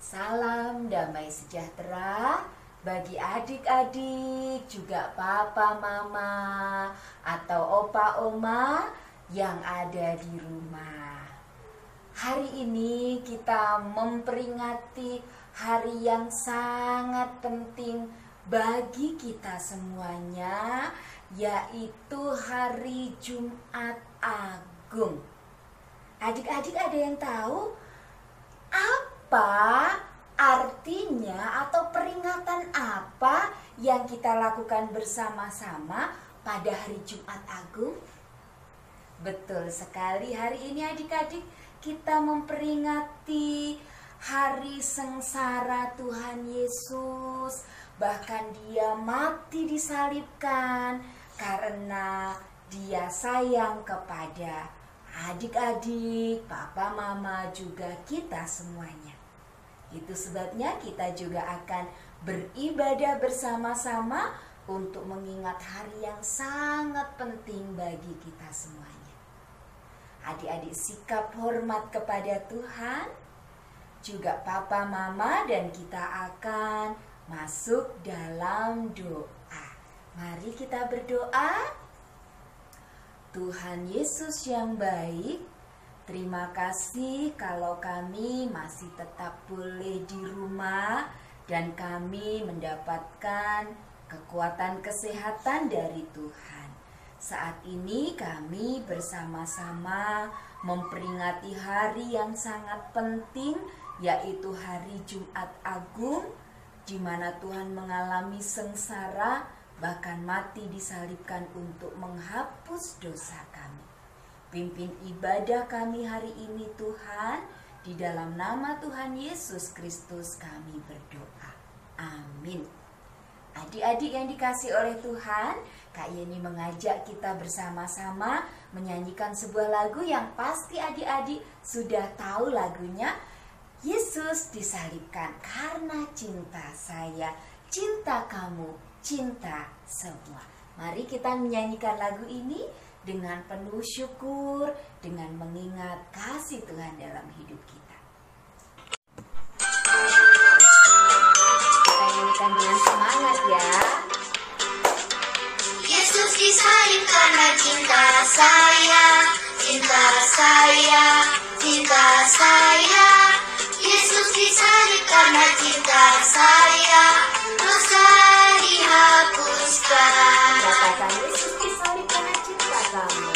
Salam damai sejahtera bagi adik-adik, juga papa mama atau opa oma yang ada di rumah. Hari ini kita memperingati hari yang sangat penting bagi kita semuanya, yaitu hari Jumat Agung. Adik-adik ada yang tahu apa artinya atau peringatan apa yang kita lakukan bersama-sama pada hari Jumat Agung? Betul sekali, hari ini adik-adik kita memperingati hari sengsara Tuhan Yesus. Bahkan dia mati disalibkan karena dia sayang kepada adik-adik, papa, mama, juga kita semuanya. Itu sebabnya kita juga akan beribadah bersama-sama untuk mengingat hari yang sangat penting bagi kita semuanya. Adik-adik sikap hormat kepada Tuhan, juga papa, mama, dan kita akan masuk dalam doa. Mari kita berdoa. Tuhan Yesus yang baik, terima kasih kalau kami masih tetap boleh di rumah dan kami mendapatkan kekuatan kesehatan dari Tuhan. Saat ini kami bersama-sama memperingati hari yang sangat penting, yaitu hari Jumat Agung, di mana Tuhan mengalami sengsara, bahkan mati disalibkan untuk menghapus dosa kami. Pimpin ibadah kami hari ini Tuhan, di dalam nama Tuhan Yesus Kristus kami berdoa. Amin. Adik-adik yang dikasih oleh Tuhan, Kak Yeni mengajak kita bersama-sama menyanyikan sebuah lagu yang pasti adik-adik sudah tahu lagunya. Yesus disalibkan karena cinta saya, cinta kamu, cinta semua. Mari kita menyanyikan lagu ini dengan penuh syukur, dengan mengingat kasih Tuhan dalam hidup kita. Kita nyanyikan dengan semangat ya. Yesus disalib karena cinta saya, cinta saya, cinta saya. Yesus disalib karena cinta saya, dosa dihapuskan. Katakan Yesus disalib karena cinta kamu.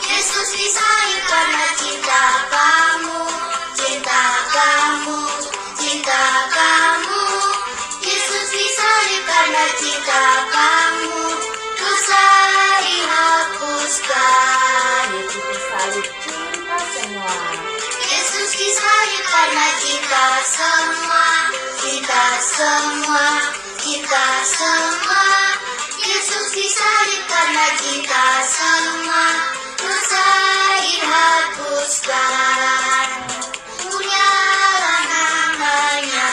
Yesus disalib karena cinta kamu, cinta kamu, cinta kamu. Yesus disalib karena cinta kamu, dosa dihapuskan. Yesus disalib cinta semua. Yesus disalib karena cinta semua, cinta semua, cinta semua. Yesus disalib karena cinta semua, dosa dihapuskan. Mulialah namanya.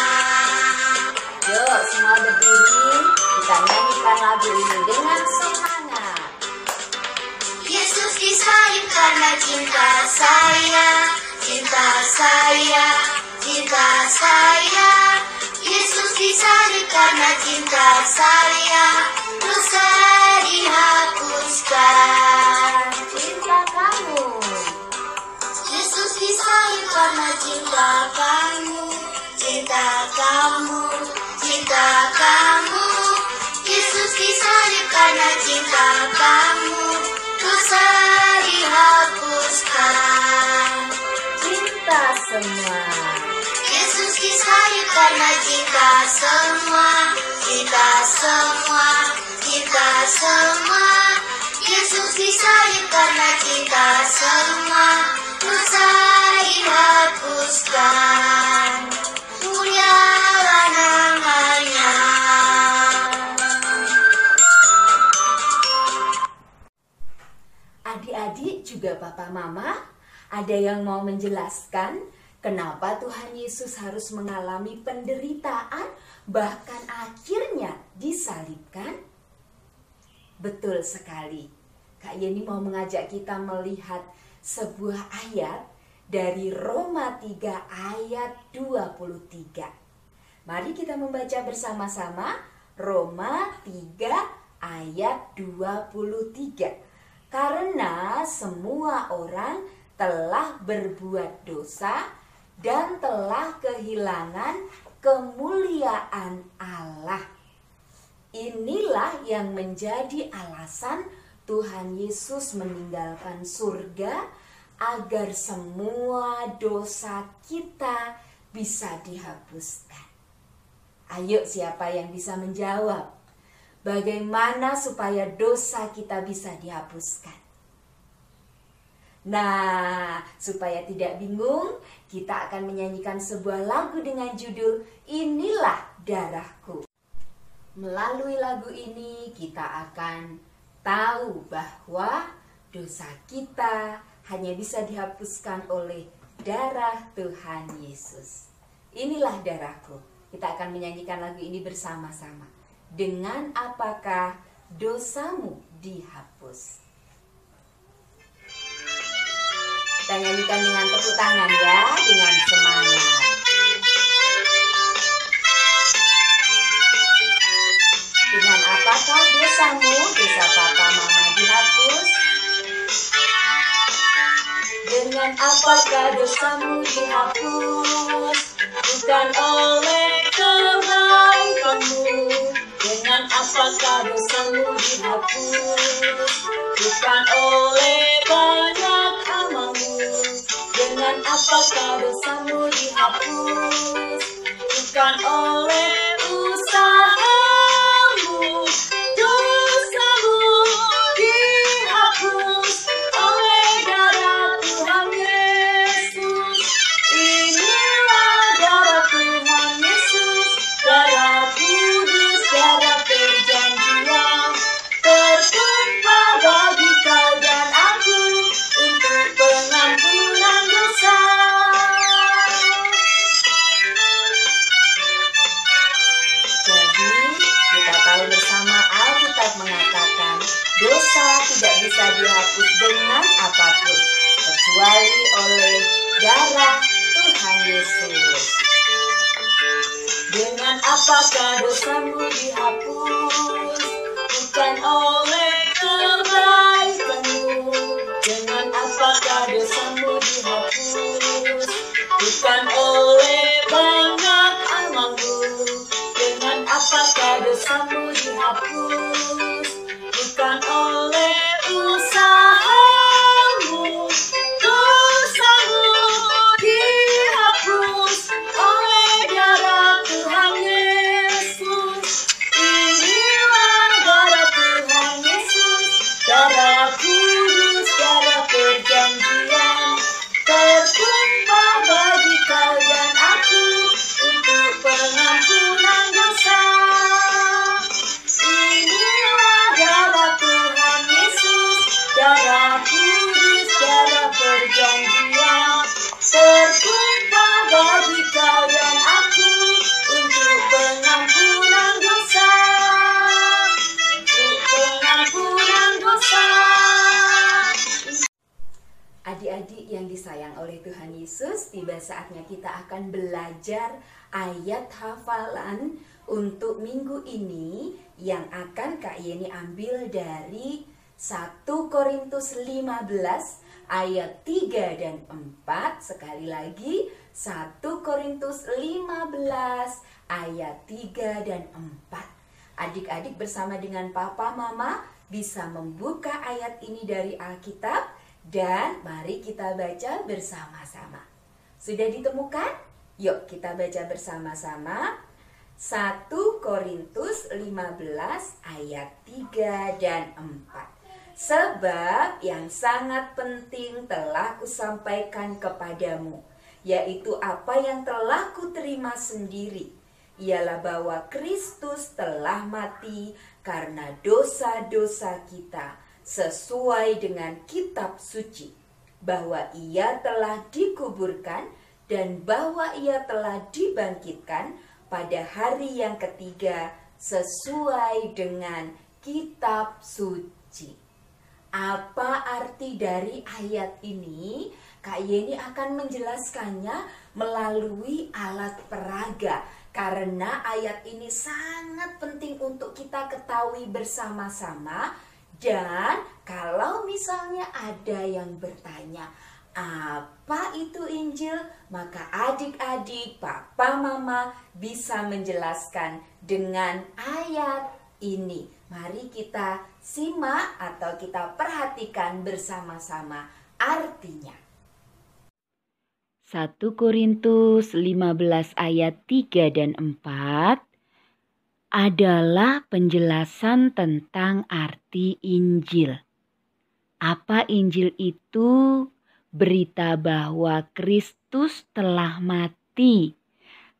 Yuk semua berdiri, kita nyanyikan lagu ini dengan semangat. Yesus disalib karena cinta saya, cinta saya, cinta saya. Yesus disalib karena cinta saya, dosa dihapuskan. Cinta kamu. Yesus disalib karena cinta kamu, cinta kamu, cinta kamu. Yesus disalib karena cinta kamu, dosa dihapuskan. Cinta semua. Yesus disalib karena cinta semua, cinta semua, cinta semua. Yesus disalib karena cinta semua, dosa dihapuskan. Mulialah namanya. Adik-adik juga papa mama, ada yang mau menjelaskan kenapa Tuhan Yesus harus mengalami penderitaan bahkan akhirnya disalibkan? Betul sekali. Kak Yeni mau mengajak kita melihat sebuah ayat dari Roma 3 ayat 23. Mari kita membaca bersama-sama Roma 3 ayat 23. Karena semua orang telah berbuat dosa dan telah kehilangan kemuliaan Allah. Inilah yang menjadi alasan Tuhan Yesus meninggalkan surga, agar semua dosa kita bisa dihapuskan. Ayo, siapa yang bisa menjawab? Bagaimana supaya dosa kita bisa dihapuskan? Nah, supaya tidak bingung, kita akan menyanyikan sebuah lagu dengan judul Inilah Darahku. Melalui lagu ini kita akan tahu bahwa dosa kita hanya bisa dihapuskan oleh darah Tuhan Yesus. Inilah darahku. Kita akan menyanyikan lagu ini bersama-sama. Dengan apakah dosamu dihapus? Kita nyanyikan dengan tepuk tangan ya, dengan semangat. Dengan apakah dosamu, dosa papa mama dihapus? Dengan apakah dosamu dihapus? Bukan oleh kebaikanmu. Dengan apakah dosamu dihapus? Bukan oleh banyak amalmu. Dengan apakah dosamu dihapus? Bukan oleh usahamu. Dosamu dihapus oleh darah Tuhan Yesus. Inilah darah Tuhan Yesus, darah kudus, darah perjanjian, tertumpah bagi kau dan aku untuk pengampunan dosa. Jadi kita tahu bersama, Alkitab mengatakan dosa tidak bisa dihapus dengan apapun kecuali oleh darah Tuhan Yesus. Dengan apakah dosamu dihapus? Bukan oleh kebaikanmu. Dengan apakah dosamu dihapus? Bukan oleh banyak amalmu. Dengan apakah dosamu dihapus? Bukan oleh usahamu. Dosamu dihapus oleh darah Tuhan Yesus. Inilah darah Tuhan Yesus, darah kudus, darah perjanjian, tertumpah bagi kau dan aku untuk pengampunan dosa. Inilah darah Tuhan Yesus, darah kudus, darah perjanjian, tertumpah bagi kau dan aku untuk pengampunan dosa. Untuk pengampunan dosa. Adik-adik yang disayang oleh Tuhan Yesus, tiba saatnya kita akan belajar ayat hafalan untuk minggu ini yang akan Kak Yeni ambil dari 1 Korintus 15 ayat 3 dan 4. Sekali lagi 1 Korintus 15 ayat 3 dan 4. Adik-adik bersama dengan papa mama bisa membuka ayat ini dari Alkitab dan mari kita baca bersama-sama. Sudah ditemukan? Yuk kita baca bersama-sama 1 Korintus 15 ayat 3 dan 4. Sebab yang sangat penting telah kusampaikan kepadamu, yaitu apa yang telah kuterima sendiri, ialah bahwa Kristus telah mati karena dosa-dosa kita sesuai dengan kitab suci, bahwa ia telah dikuburkan dan bahwa ia telah dibangkitkan pada hari yang ketiga sesuai dengan kitab suci. Apa arti dari ayat ini? Kak Yeni akan menjelaskannya melalui alat peraga Karena ayat ini sangat penting untuk kita ketahui bersama-sama. Dan kalau misalnya ada yang bertanya, apa itu Injil? Maka adik-adik, papa, mama bisa menjelaskan dengan ayat ini. Mari kita simak atau kita perhatikan bersama-sama artinya. 1 Korintus 15 ayat 3 dan 4 adalah penjelasan tentang arti Injil. Apa Injil itu? Berita bahwa Kristus telah mati.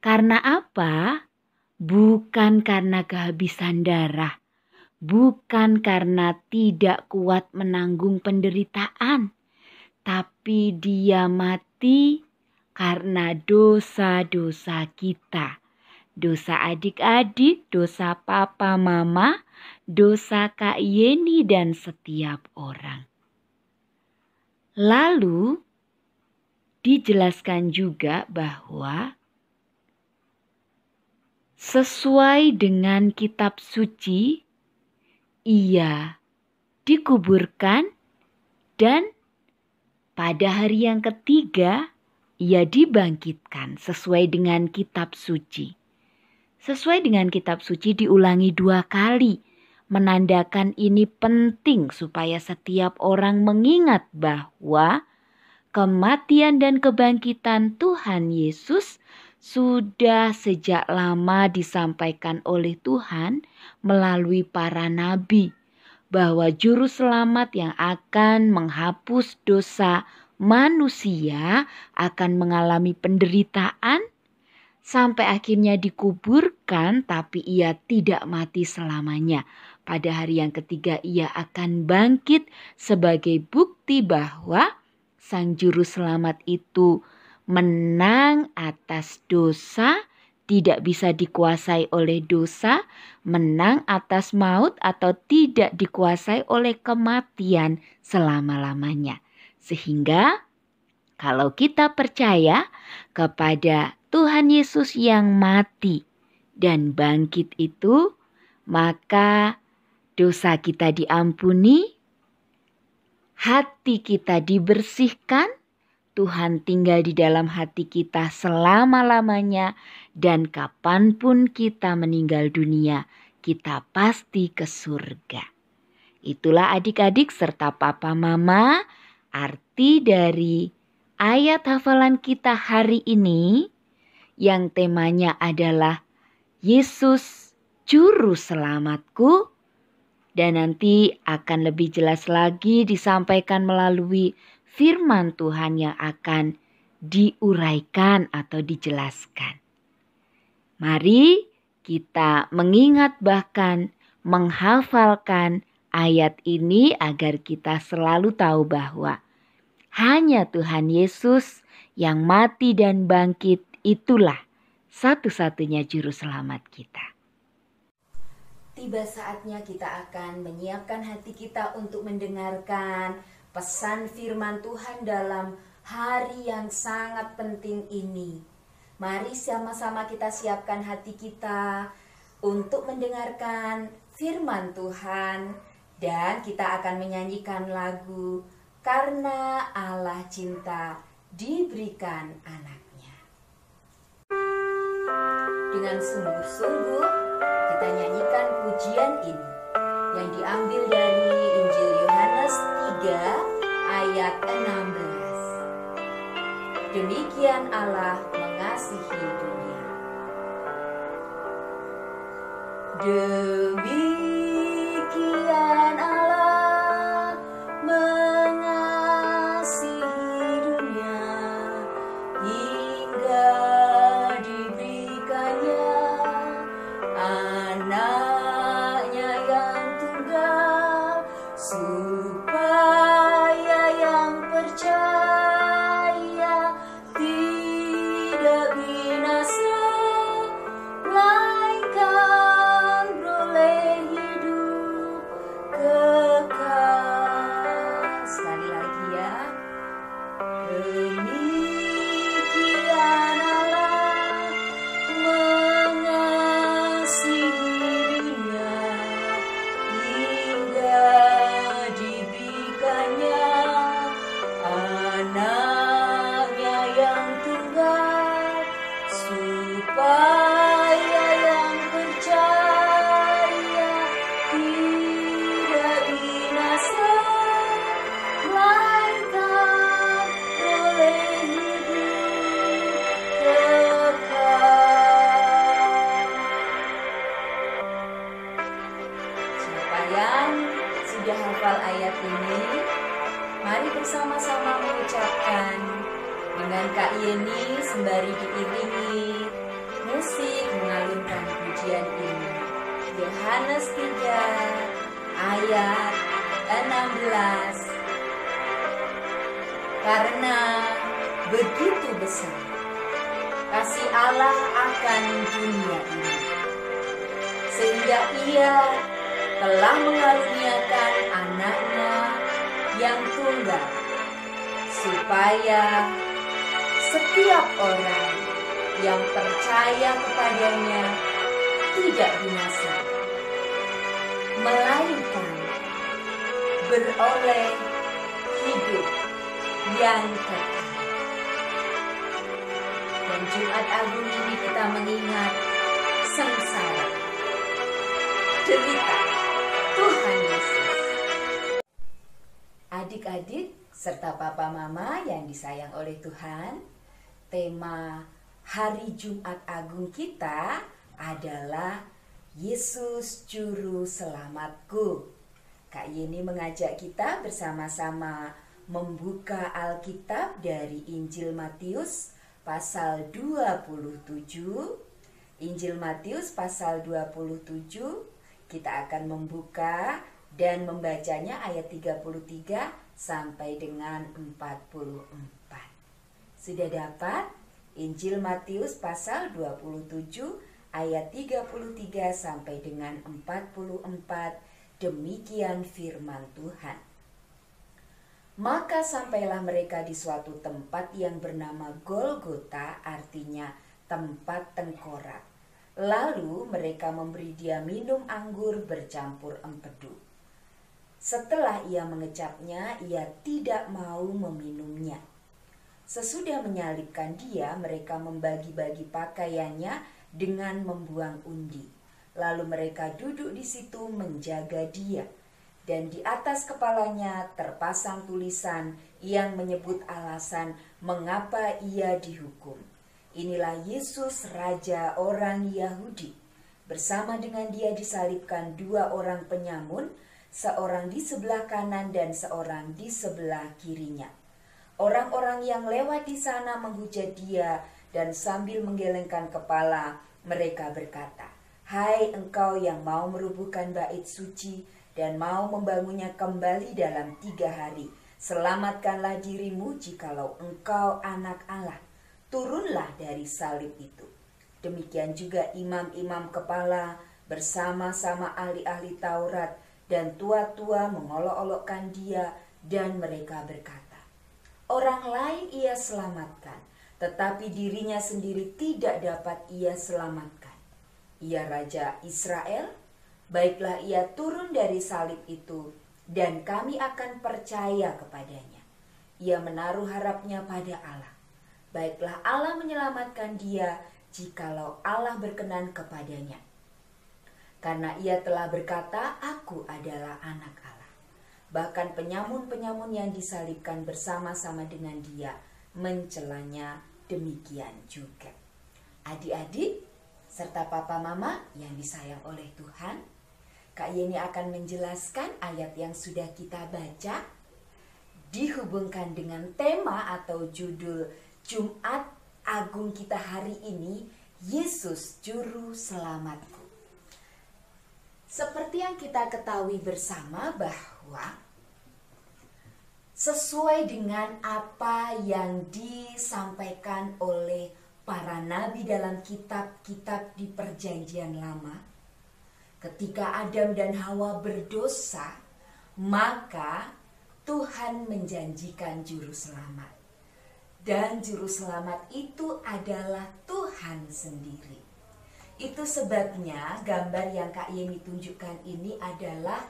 Karena apa? Bukan karena kehabisan darah. Bukan karena tidak kuat menanggung penderitaan. Tapi dia mati karena dosa-dosa kita. Dosa adik-adik, dosa papa mama, dosa Kak Yeni dan setiap orang. Lalu dijelaskan juga bahwa sesuai dengan kitab suci, ia dikuburkan dan pada hari yang ketiga ia dibangkitkan sesuai dengan kitab suci. Sesuai dengan kitab suci diulangi 2 kali. Menandakan ini penting supaya setiap orang mengingat bahwa kematian dan kebangkitan Tuhan Yesus sudah sejak lama disampaikan oleh Tuhan melalui para nabi. Bahwa juru selamat yang akan menghapus dosa manusia akan mengalami penderitaan sampai akhirnya dikuburkan, tapi ia tidak mati selamanya. Pada hari yang ketiga ia akan bangkit sebagai bukti bahwa Sang Juru Selamat itu menang atas dosa, tidak bisa dikuasai oleh dosa, menang atas maut atau tidak dikuasai oleh kematian selama-lamanya. Sehingga kalau kita percaya kepada Tuhan Yesus yang mati dan bangkit itu, maka dosa kita diampuni, hati kita dibersihkan, Tuhan tinggal di dalam hati kita selama-lamanya, dan kapanpun kita meninggal dunia, kita pasti ke surga. Itulah adik-adik serta papa mama, arti dari ayat hafalan kita hari ini yang temanya adalah Yesus Juru Selamatku. Dan nanti akan lebih jelas lagi disampaikan melalui firman Tuhan yang akan diuraikan atau dijelaskan. Mari kita mengingat bahkan menghafalkan ayat ini agar kita selalu tahu bahwa hanya Tuhan Yesus yang mati dan bangkit itulah satu-satunya juru selamat kita. Tiba saatnya kita akan menyiapkan hati kita untuk mendengarkan pesan firman Tuhan dalam hari yang sangat penting ini. Mari sama-sama kita siapkan hati kita untuk mendengarkan firman Tuhan. Dan kita akan menyanyikan lagu Karena Allah Cinta Diberikan Anaknya. Dengan sungguh-sungguh kita nyanyikan pujian ini yang diambil dari Injil Yohanes 3 ayat 16. Demikian Allah mengasihi dunia. Demikian Allah mengasihi dunia hingga diberikannya anaknya yang tunggal, supaya yang percaya tidak binasa, melainkan beroleh ayat 16. Karena begitu besar kasih Allah akan dunia ini, sehingga Ia telah mengaruniakan anaknya yang tunggal, supaya setiap orang yang percaya kepadanya tidak binasa, melainkan beroleh hidup yang kekal. Dan Jumat Agung ini kita mengingat sengsara, derita Tuhan Yesus. Adik-adik serta papa mama yang disayang oleh Tuhan, tema hari Jumat Agung kita adalah Yesus Juru Selamatku. Kak Yeni mengajak kita bersama-sama membuka Alkitab dari Injil Matius pasal 27. Injil Matius pasal 27, kita akan membuka dan membacanya ayat 33 sampai dengan 44. Sudah dapat? Injil Matius pasal 27 ayat 33 sampai dengan 44. Demikian firman Tuhan. Maka sampailah mereka di suatu tempat yang bernama Golgota, artinya tempat tengkorak. Lalu mereka memberi dia minum anggur bercampur empedu. Setelah ia mengecapnya, ia tidak mau meminumnya. Sesudah menyalibkan dia, mereka membagi-bagi pakaiannya dengan membuang undi. Lalu mereka duduk di situ menjaga dia. Dan di atas kepalanya terpasang tulisan yang menyebut alasan mengapa ia dihukum. Inilah Yesus, Raja orang Yahudi. Bersama dengan dia disalibkan 2 orang penyamun, seorang di sebelah kanan dan seorang di sebelah kirinya. Orang-orang yang lewat di sana menghujat dia, dan sambil menggelengkan kepala mereka berkata, "Hai engkau yang mau merubuhkan bait suci dan mau membangunnya kembali dalam 3 hari, selamatkanlah dirimu jikalau engkau anak Allah. Turunlah dari salib itu." Demikian juga imam-imam kepala bersama-sama ahli-ahli Taurat dan tua-tua mengolok-olokkan dia, dan mereka berkata, "Orang lain ia selamatkan, tetapi dirinya sendiri tidak dapat ia selamatkan. Ia Raja Israel? Baiklah ia turun dari salib itu, dan kami akan percaya kepadanya. Ia menaruh harapnya pada Allah. Baiklah Allah menyelamatkan dia, jikalau Allah berkenan kepadanya. Karena ia telah berkata, aku adalah anak Allah." Bahkan penyamun-penyamun yang disalibkan bersama-sama dengan dia mencelanya demikian juga. Adik-adik serta papa mama yang disayang oleh Tuhan, Kak Yeni akan menjelaskan ayat yang sudah kita baca dihubungkan dengan tema atau judul Jumat Agung kita hari ini, Yesus Juru Selamatku. Seperti yang kita ketahui bersama bahwa sesuai dengan apa yang disampaikan oleh para nabi dalam kitab-kitab di Perjanjian Lama, ketika Adam dan Hawa berdosa, maka Tuhan menjanjikan juru selamat. Dan juru selamat itu adalah Tuhan sendiri. Itu sebabnya gambar yang Kak Yeni tunjukkan ini adalah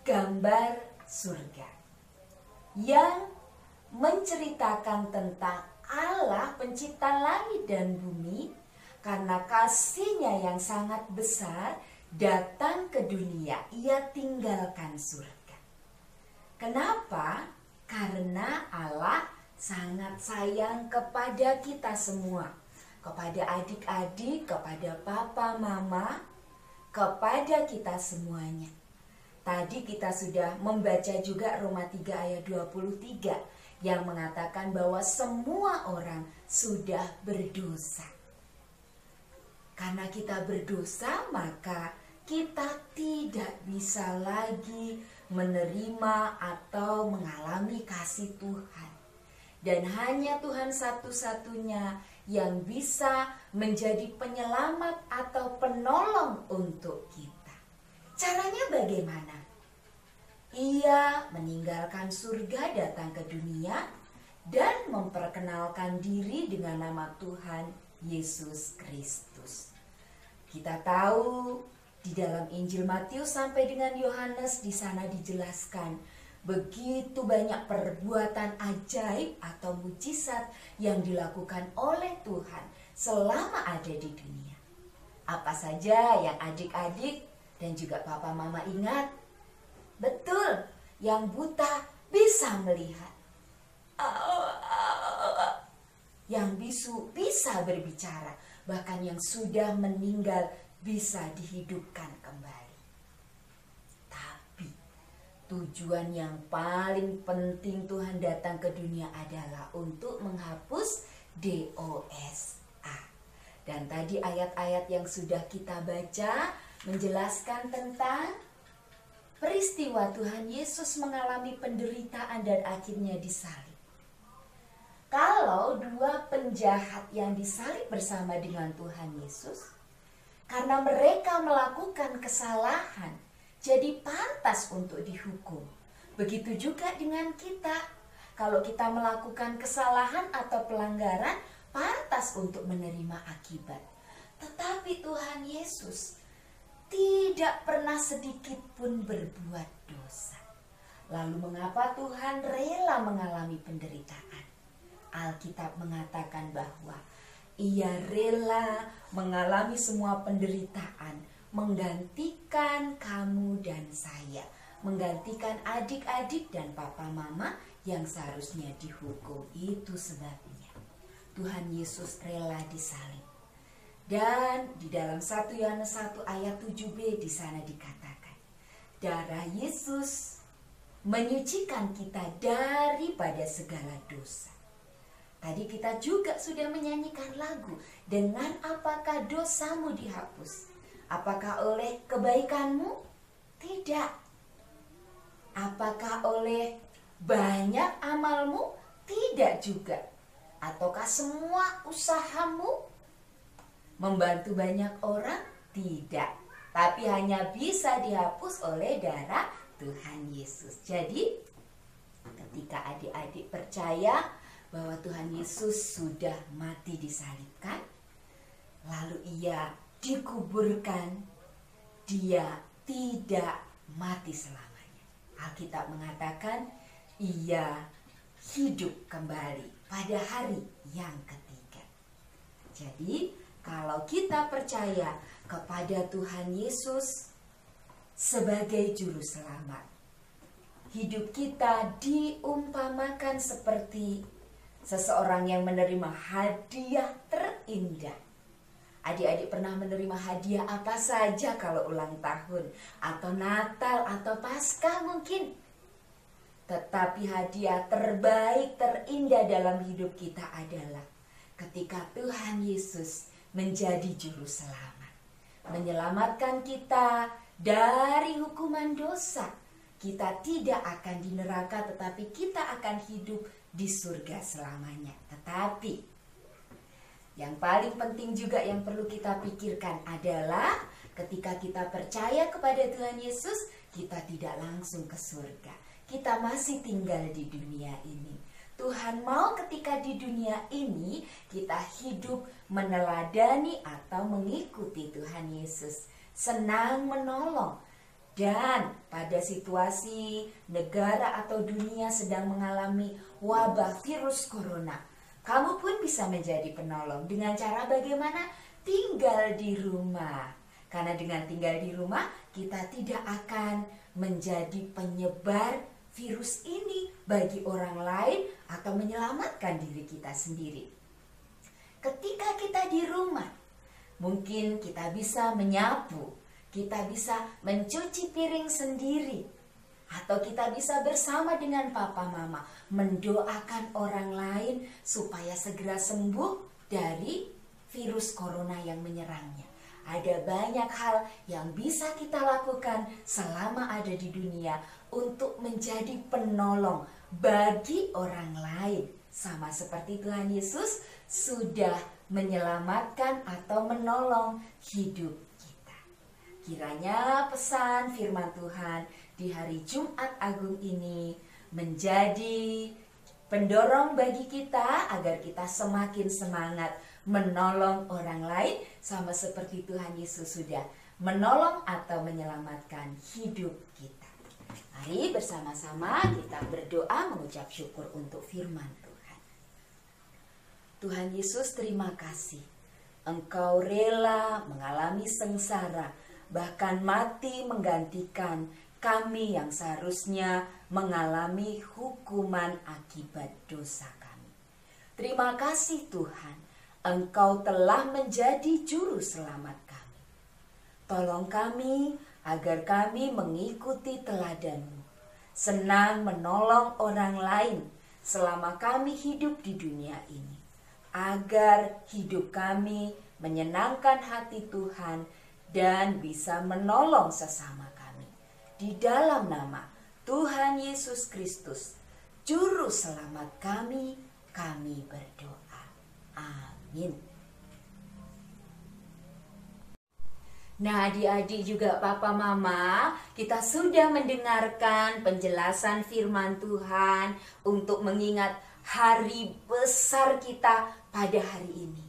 gambar surga yang menceritakan tentang Allah pencipta langit dan bumi, karena kasih-Nya yang sangat besar datang ke dunia, ia tinggalkan surga. Kenapa? Karena Allah sangat sayang kepada kita semua, kepada adik-adik, kepada papa, mama, kepada kita semuanya. Tadi kita sudah membaca juga Roma 3 ayat 23 yang mengatakan bahwa semua orang sudah berdosa. Karena kita berdosa, maka kita tidak bisa lagi menerima atau mengalami kasih Tuhan. Dan hanya Tuhan satu-satunya yang bisa menjadi penyelamat atau penolong untuk kita. Caranya bagaimana? Ia meninggalkan surga, datang ke dunia, dan memperkenalkan diri dengan nama Tuhan Yesus Kristus. Kita tahu di dalam Injil Matius sampai dengan Yohanes, di sana dijelaskan begitu banyak perbuatan ajaib atau mujizat yang dilakukan oleh Tuhan selama ada di dunia. Apa saja yang adik-adik dan juga papa mama ingat? Betul, yang buta bisa melihat. Yang bisu bisa berbicara, bahkan yang sudah meninggal bisa dihidupkan kembali. Tapi tujuan yang paling penting Tuhan datang ke dunia adalah untuk menghapus dosa. Dan tadi ayat-ayat yang sudah kita baca menjelaskan tentang peristiwa Tuhan Yesus mengalami penderitaan dan akhirnya disalib. Kalau dua penjahat yang disalib bersama dengan Tuhan Yesus, karena mereka melakukan kesalahan, jadi pantas untuk dihukum. Begitu juga dengan kita. Kalau kita melakukan kesalahan atau pelanggaran, pantas untuk menerima akibat. Tetapi Tuhan Yesus tidak pernah sedikit pun berbuat dosa. Lalu mengapa Tuhan rela mengalami penderitaan? Alkitab mengatakan bahwa Ia rela mengalami semua penderitaan, menggantikan kamu dan saya, menggantikan adik-adik dan papa mama yang seharusnya dihukum. Itu sebabnya Tuhan Yesus rela disalib. Dan di dalam 1 Yohanes 1 ayat 7b di sana dikatakan, darah Yesus menyucikan kita daripada segala dosa. Tadi kita juga sudah menyanyikan lagu, dengan apakah dosamu dihapus? Apakah oleh kebaikanmu? Tidak. Apakah oleh banyak amalmu? Tidak juga. Ataukah semua usahamu membantu banyak orang? Tidak. Tapi hanya bisa dihapus oleh darah Tuhan Yesus. Jadi ketika adik-adik percaya bahwa Tuhan Yesus sudah mati disalibkan, lalu Ia dikuburkan, Dia tidak mati selamanya. Alkitab mengatakan Ia hidup kembali pada hari yang ketiga. Jadi kalau kita percaya kepada Tuhan Yesus sebagai juru selamat, hidup kita diumpamakan seperti seseorang yang menerima hadiah terindah. Adik-adik pernah menerima hadiah apa saja kalau ulang tahun, atau Natal, atau Paskah mungkin. Tetapi hadiah terbaik, terindah dalam hidup kita adalah ketika Tuhan Yesus menjadi juru selamat, menyelamatkan kita dari hukuman dosa. Kita tidak akan di neraka, tetapi kita akan hidup di surga selamanya. Tetapi yang paling penting juga yang perlu kita pikirkan adalah ketika kita percaya kepada Tuhan Yesus, kita tidak langsung ke surga. Kita masih tinggal di dunia ini. Tuhan mau ketika di dunia ini kita hidup meneladani atau mengikuti Tuhan Yesus, senang menolong. Dan pada situasi negara atau dunia sedang mengalami wabah virus corona, kamu pun bisa menjadi penolong. Dengan cara bagaimana? Tinggal di rumah. Karena dengan tinggal di rumah, kita tidak akan menjadi penyebar virus ini bagi orang lain atau menyelamatkan diri kita sendiri. Ketika kita di rumah, mungkin kita bisa menyapu, kita bisa mencuci piring sendiri, atau kita bisa bersama dengan papa mama mendoakan orang lain supaya segera sembuh dari virus corona yang menyerangnya. ada banyak hal yang bisa kita lakukan selama ada di dunia untuk menjadi penolong bagi orang lain. Sama seperti Tuhan Yesus sudah menyelamatkan atau menolong hidup kita. Kiranya pesan firman Tuhan di hari Jumat Agung ini menjadi pendorong bagi kita agar kita semakin semangat menolong orang lain sama seperti Tuhan Yesus sudah menolong atau menyelamatkan hidup kita. Mari bersama-sama kita berdoa mengucap syukur untuk firman Tuhan. Tuhan Yesus, terima kasih. Engkau rela mengalami sengsara, bahkan mati menggantikan kami yang seharusnya mengalami hukuman akibat dosa kami. Terima kasih Tuhan, Engkau telah menjadi juru selamat kami. Tolong kami agar kami mengikuti teladan-Mu, senang menolong orang lain selama kami hidup di dunia ini, agar hidup kami menyenangkan hati Tuhan dan bisa menolong sesama kami. Di dalam nama Tuhan Yesus Kristus, Juru Selamat kami berdoa. Amin. Nah, adik-adik juga papa mama, kita sudah mendengarkan penjelasan firman Tuhan untuk mengingat hari besar kita pada hari ini.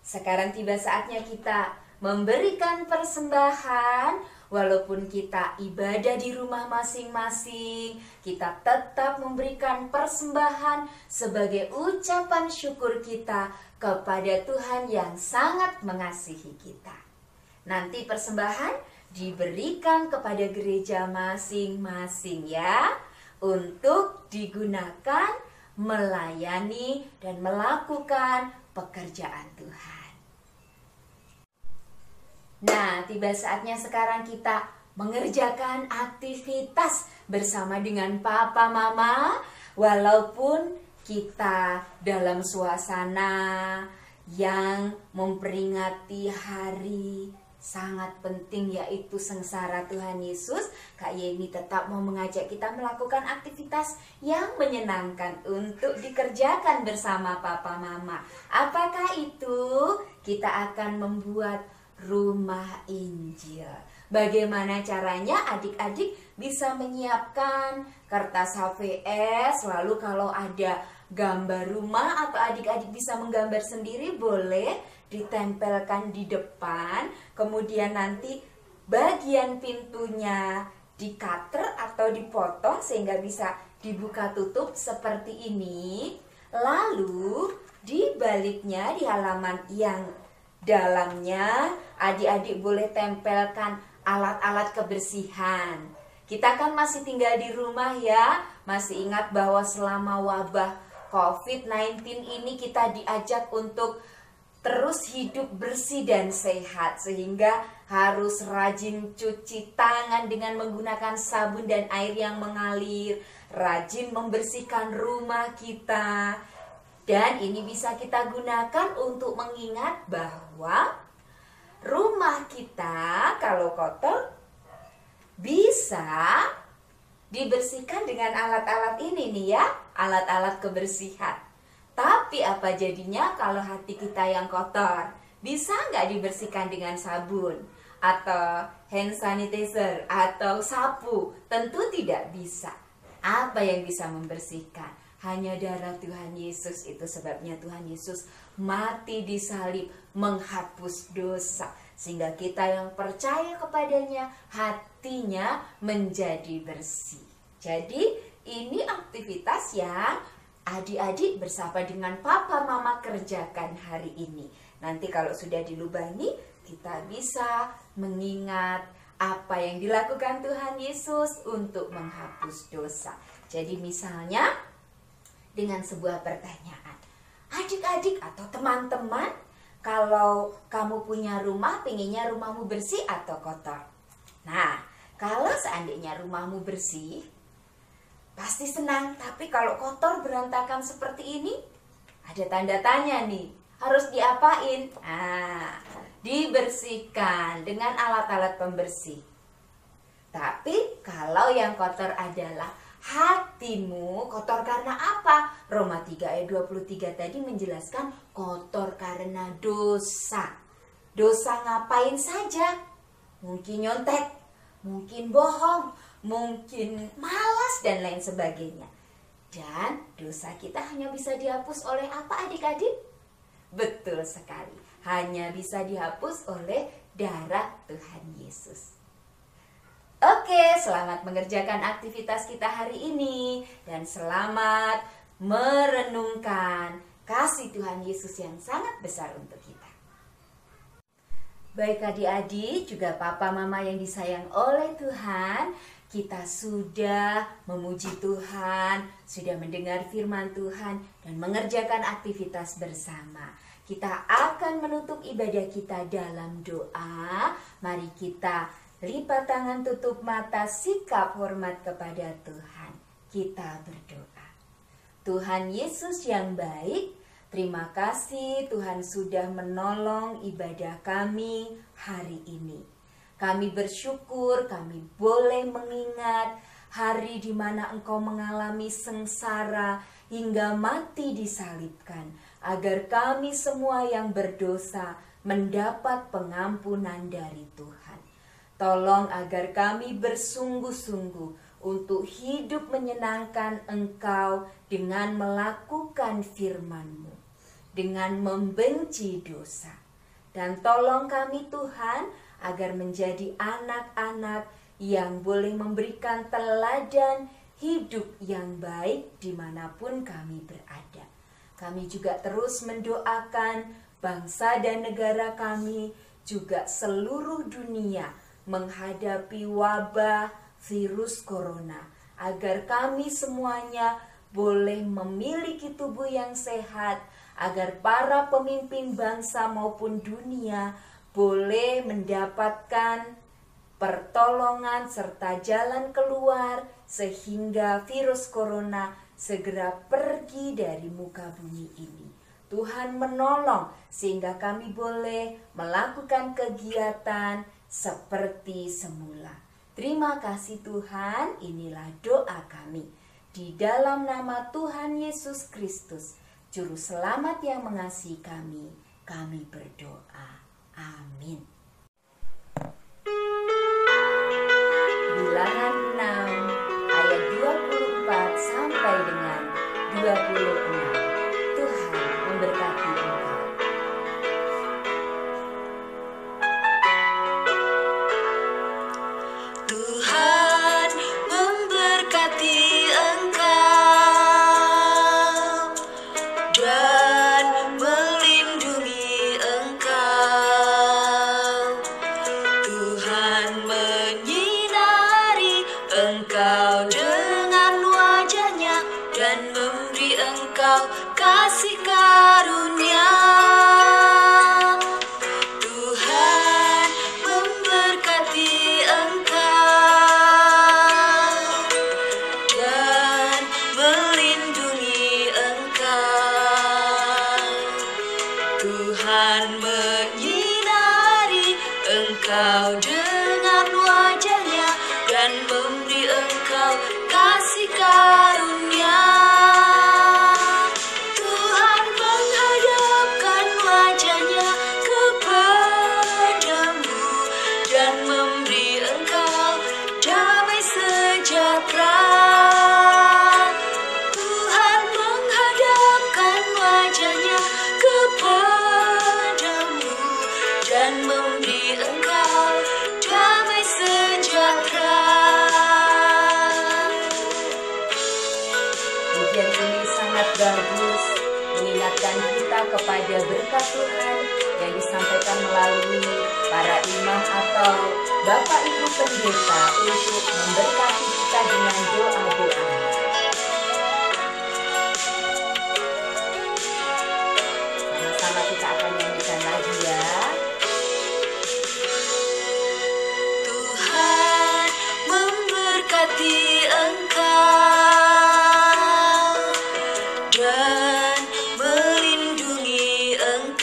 Sekarang tiba saatnya kita memberikan persembahan. Walaupun kita ibadah di rumah masing-masing, kita tetap memberikan persembahan sebagai ucapan syukur kita kepada Tuhan yang sangat mengasihi kita. Nanti persembahan diberikan kepada gereja masing-masing ya, untuk digunakan melayani dan melakukan pekerjaan Tuhan. Nah, tiba saatnya sekarang kita mengerjakan aktivitas bersama dengan papa mama, walaupun kita dalam suasana yang memperingati hari sangat penting yaitu sengsara Tuhan Yesus. Kak Yeni tetap mau mengajak kita melakukan aktivitas yang menyenangkan untuk dikerjakan bersama papa mama. Apakah itu? Kita akan membuat rumah Injil. Bagaimana caranya? Adik-adik bisa menyiapkan kertas HVS, lalu kalau ada gambar rumah atau adik-adik bisa menggambar sendiri, boleh ditempelkan di depan. Kemudian nanti bagian pintunya di cutter atau dipotong sehingga bisa dibuka tutup seperti ini. Lalu di baliknya, di halaman yang dalamnya, adik-adik boleh tempelkan alat-alat kebersihan. Kita kan masih tinggal di rumah ya. Masih ingat bahwa selama wabah COVID-19 ini kita diajak untuk terus hidup bersih dan sehat, sehingga harus rajin cuci tangan dengan menggunakan sabun dan air yang mengalir, rajin membersihkan rumah kita. Dan ini bisa kita gunakan untuk mengingat bahwa rumah kita kalau kotor bisa dibersihkan dengan alat-alat ini nih ya, alat-alat kebersihan. Tapi apa jadinya kalau hati kita yang kotor? Bisa nggak dibersihkan dengan sabun atau hand sanitizer atau sapu? Tentu tidak bisa. Apa yang bisa membersihkan? Hanya darah Tuhan Yesus. Itu sebabnya Tuhan Yesus mati di salib menghapus dosa, sehingga kita yang percaya kepadanya hatinya menjadi bersih. Jadi ini aktivitas yang adik-adik bersama dengan papa mama kerjakan hari ini. Nanti kalau sudah dilubangi, kita bisa mengingat apa yang dilakukan Tuhan Yesus untuk menghapus dosa. Jadi misalnya dengan sebuah pertanyaan, adik-adik atau teman-teman, kalau kamu punya rumah, pengennya rumahmu bersih atau kotor? Nah, kalau seandainya rumahmu bersih, pasti senang. Tapi kalau kotor berantakan seperti ini, ada tanda tanya nih, harus diapain? dibersihkan dengan alat-alat pembersih. Tapi kalau yang kotor adalah hatimu, kotor karena apa? Roma 3 ayat 23 tadi menjelaskan kotor karena dosa. Dosa ngapain saja? Mungkin nyontek, mungkin bohong, mungkin malas dan lain sebagainya. Dan dosa kita hanya bisa dihapus oleh apa adik-adik? Betul sekali, hanya bisa dihapus oleh darah Tuhan Yesus. Oke, selamat mengerjakan aktivitas kita hari ini dan selamat merenungkan kasih Tuhan Yesus yang sangat besar untuk kita. Baik adik-adik, juga papa mama yang disayang oleh Tuhan, kita sudah memuji Tuhan, sudah mendengar firman Tuhan dan mengerjakan aktivitas bersama. Kita akan menutup ibadah kita dalam doa. Mari kita lipat tangan, tutup mata, sikap hormat kepada Tuhan. Kita berdoa. Tuhan Yesus yang baik, terima kasih Tuhan sudah menolong ibadah kami hari ini. Kami bersyukur kami boleh mengingat hari di mana Engkau mengalami sengsara hingga mati disalibkan, agar kami semua yang berdosa mendapat pengampunan dari Tuhan. Tolong agar kami bersungguh-sungguh untuk hidup menyenangkan Engkau dengan melakukan firman-Mu, dengan membenci dosa. Dan tolong kami Tuhan agar menjadi anak-anak yang boleh memberikan teladan hidup yang baik dimanapun kami berada. Kami juga terus mendoakan bangsa dan negara kami, juga seluruh dunia menghadapi wabah virus corona, agar kami semuanya boleh memiliki tubuh yang sehat, agar para pemimpin bangsa maupun dunia boleh mendapatkan pertolongan serta jalan keluar sehingga virus corona segera pergi dari muka bumi ini. Tuhan menolong sehingga kami boleh melakukan kegiatan seperti semula. Terima kasih Tuhan, inilah doa kami. Di dalam nama Tuhan Yesus Kristus, Juru Selamat yang mengasihi kami berdoa. Amin. Bilangan 6 ayat 24 sampai dengan 26. Tuhan memberkati engkau. Tuhan memberkati engkau dan melindungi engkau. Tuhan menyinari engkau dengan wajah-Nya dan memberi engkau kasih karunia. Tuhan memberkati engkau dan melindungi engkau. Tuhan menyinari engkau dengan wajah-Nya dan memberi engkau kasih karunia. Tuhan menghadapkan wajah-Nya kepadamu dan memberi engkau damai sejahtera. Tuhan menghadapkan wajah-Nya kepadamu dan memberi engkau damai sejahtera. Pujian ini sangat bagus, mengingatkan kita kepada berkat Tuhan yang disampaikan melalui para imam atau Bapak Ibu Pendeta untuk memberkati kita dengan doa-doa. Sama-sama kita akan nyanyikan lagi ya. Tuhan memberkati engkau dan melindungi engkau.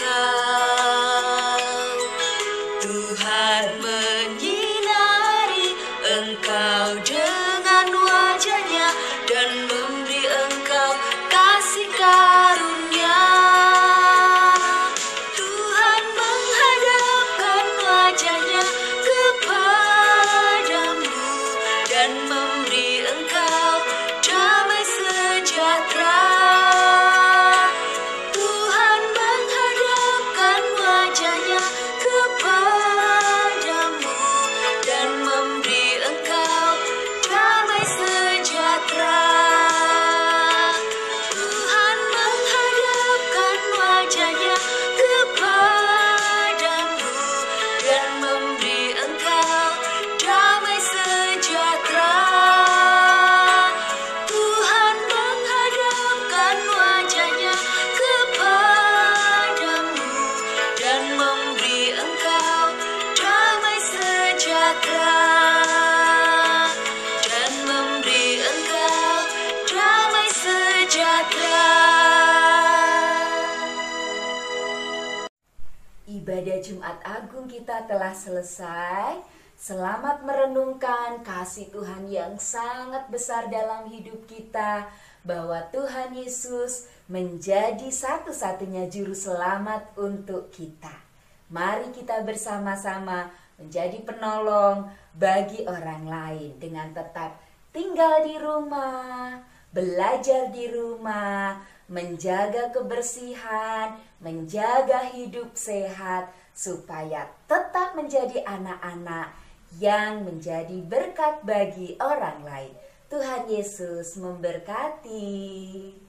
menyinari engkau dengan wajahnya dan memberi engkau kasih karunia. Tuhan menghadapkan wajahnya kepadamu dan memberi engkau damai sejahtera. Tuhan menghadapkan wajahnya kepadamu dan memberi engkau damai sejahtera. Tuhan menghadapkan wajahnya kepadamu dan memberi engkau damai sejahtera. Tuhan menghadapkan wajahnya kepadamu dan memberi engkau damai sejahtera. Dan memberi engkau damai sejahtera. Ibadah Jumat Agung kita telah selesai. Selamat merenungkan kasih Tuhan yang sangat besar dalam hidup kita, bahwa Tuhan Yesus menjadi satu-satunya juru selamat untuk kita. Mari kita bersama-sama menjadi penolong bagi orang lain dengan tetap tinggal di rumah, belajar di rumah, menjaga kebersihan, menjaga hidup sehat, supaya tetap menjadi anak-anak yang menjadi berkat bagi orang lain. Tuhan Yesus memberkati.